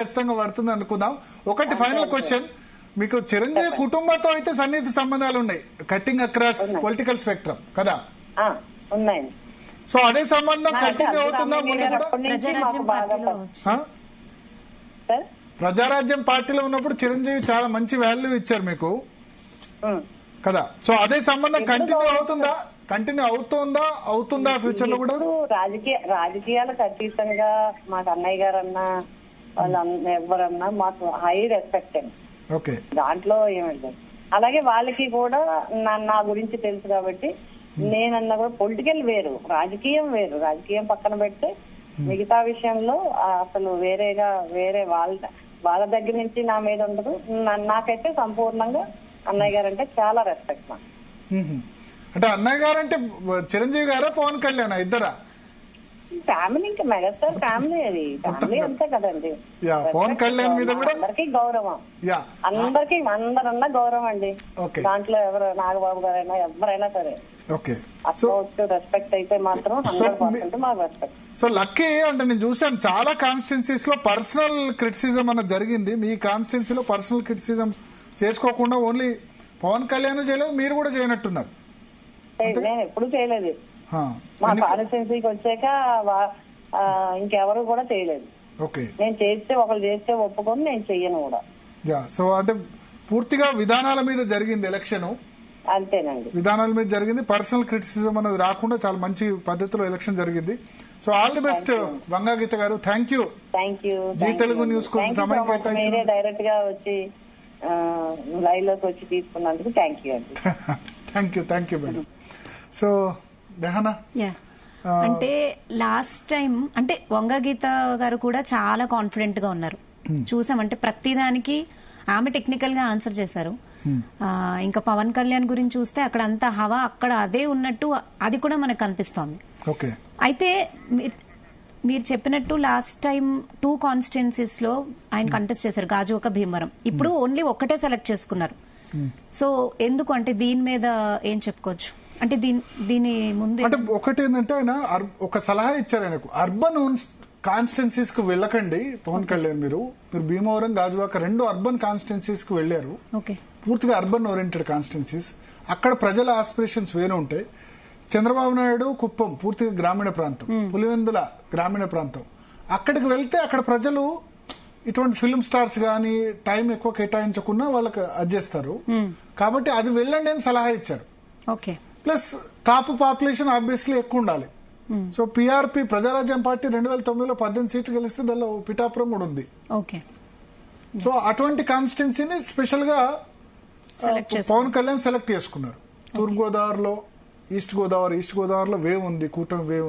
ఖచ్చితంగా పడుతుంది అనుకుందాం. ఒకటి ఫైనల్ క్వశ్చన్, మీకు చిరంజీవి కుటుంబంతో అయితే సన్నిహిత సంబంధాలు ఉన్నాయి, కట్టింగ్ అక్రాస్ పొలిటికల్ స్పెక్ట్రమ్ కదా? ఉన్నాయి. సో అదే సంబంధం కంటిన్యూ అవుతుందా ముందు కూడా? ప్రజారాజ్యం పార్టీలో ఉన్నప్పుడు చిరంజీవి చాలా మంచి వాల్యూ ఇచ్చారు మీకు కదా? సో అదే సంబంధం కంటిన్యూ అవుతుందా? కంటిన్యూ అవుతుందా ఫ్యూచర్ లో కూడా? రాజకీయాలకు అతీతంగా మాకు అన్నయ్య గారన్నా వాళ్ళు ఎవరన్నా మాకు హై రెస్పెక్ట్ అండి. ఓకే, దాంట్లో ఏమంటారు. అలాగే వాళ్ళకి కూడా నా గురించి తెలుసు కాబట్టి నేనన్నా కూడా పొలిటికల్ వేరు, రాజకీయం వేరు. రాజకీయం పక్కన పెడితే మిగతా విషయంలో అసలు వేరే వాళ్ళ దగ్గర నుంచి నా మీద ఉండదు. నాకైతే సంపూర్ణంగా అన్నయ్య గారు అంటే చాలా రెస్పెక్ట్ నాకు. అంటే అన్నయ్య గారు అంటే చిరంజీవి గారా పవన్ కళ్యాణ్ ఇద్దరా? ఫ్యామిలీ, ఇంకా మెగాస్టార్ ఫ్యామిలీ, అది ఫ్యామిలీ అంతే కదండి. పవన్ కళ్యాణ్ మీద కూడా అందరికీ గౌరవం, అందరన్నా గౌరవం అండి. దాంట్లో ఎవరు నాగబాబు గారైనా ఎవరైనా సరే రెస్పెక్ట్ అయితే మాత్రం 100% మాకు రెస్పెక్ట్. సో లక్కీ అంటే నేను చూసాను చాలా కాన్స్టిట్యున్సీస్ లో పర్సనల్ క్రిటిసిజం అన్నది జరిగింది. మీ కాన్స్టిట్యున్సీలో పర్సనల్ క్రిటిసిజం చేసుకోకుండా ఓన్లీ పవన్ కళ్యాణ్ చేయలేదు, మీరు కూడా చేయనట్టున్నారు. నేను ఎప్పుడు చేయలేదు. మా కాన్స్టిట్యున్సీకి వచ్చాక ఇంకెవరు కూడా చేయలేదు. నేను ఒకళ్ళు చేస్తే ఒప్పుకొని నేను చెయ్యను కూడా. సో అంటే పూర్తిగా విధానాల మీద జరిగింది ఎలక్షన్. అంతేనండి, విధానాల మీద జరిగింది. పర్సనల్ క్రిటిసిజం అనేది రాకుండా చాలా మంచి పద్ధతిలో ఎలక్షన్ జరిగింది. So all the best Vanga Geeta గారు. Thank you. Zee Telugu news కోసం సమయం కేటాయించి డైరెక్ట్ గా వచ్చి లైవ్ లోకి వచ్చి తీసుకున్నందుకు థ్యాంక్ యూ అండి. Thank you madam. So Rehana, అంటే లాస్ట్ టైం అంటే వంగ గీత గారు కూడా చాలా కాన్ఫిడెంట్ గా ఉన్నారు. చూసామంటే ప్రతిదానికి ఆమె టెక్నికల్ గా ఆన్సర్ చేశారు. ఇంకా పవన్ కళ్యాణ్ గురించి చూస్తే అక్కడ అంతా హవా అక్కడ అదే ఉన్నట్టు అది కూడా మనకు కనిపిస్తోంది. అయితే మీరు చెప్పినట్టు లాస్ట్ టైం 2 కాన్స్టిట్యున్సీస్ లో ఆయన కంటెస్ట్ చేశారు, గాజువాక, భీమవరం. ఇప్పుడు ఓన్లీ ఒక్కటే సెలెక్ట్ చేసుకున్నారు. సో ఎందుకు అంటే దీని మీద ఏం చెప్పుకోవచ్చు? అంటే దీని ముందు అంటే ఒకటి ఏంటంటే ఆయన ఒక సలహా ఇచ్చారు ఆయనకు, అర్బన్ కాన్స్టిట్యున్సీస్ కు వెళ్ళకండి పవన్ కళ్యాణ్. మీరు భీమవరం, గాజువాక 2 అర్బన్ కాన్స్టిట్యున్సీస్ కు వెళ్లారు. పూర్తిగా అర్బన్ ఓరియంటెడ్ కాన్స్టిట్యున్సీస్. అక్కడ ప్రజల ఆస్పిరేషన్స్ వేరే ఉంటాయి. చంద్రబాబు నాయుడు కుప్పం పూర్తిగా గ్రామీణ ప్రాంతం, పులివెందుల గ్రామీణ ప్రాంతం. అక్కడికి వెళ్తే అక్కడ ప్రజలు ఇటువంటి ఫిల్మ్ స్టార్స్ గానీ టైం ఎక్కువ కేటాయించకుండా వాళ్ళకి అడ్జేస్తారు. కాబట్టి అది వెళ్ళండి అని సలహా ఇచ్చారు. ప్లస్ కాపు పాపులేషన్ ఆబ్వియస్లీ ఎక్కువ ఉండాలి. సో పిఆర్పి ప్రజారాజ్యం పార్టీ 2009లో 18 సీట్లు గెలిస్తే దానిలో పిఠాపురం కూడా ఉంది. సో అటువంటి కాన్స్టిట్యున్సీని స్పెషల్ గా పవన్ కళ్యాణ్ సెలెక్ట్ చేసుకున్నారు. తూర్పు గోదావరిలో ఈస్ట్ గోదావరిలో వేవ్ ఉంది, కూటమి వేవ్ ఉంది.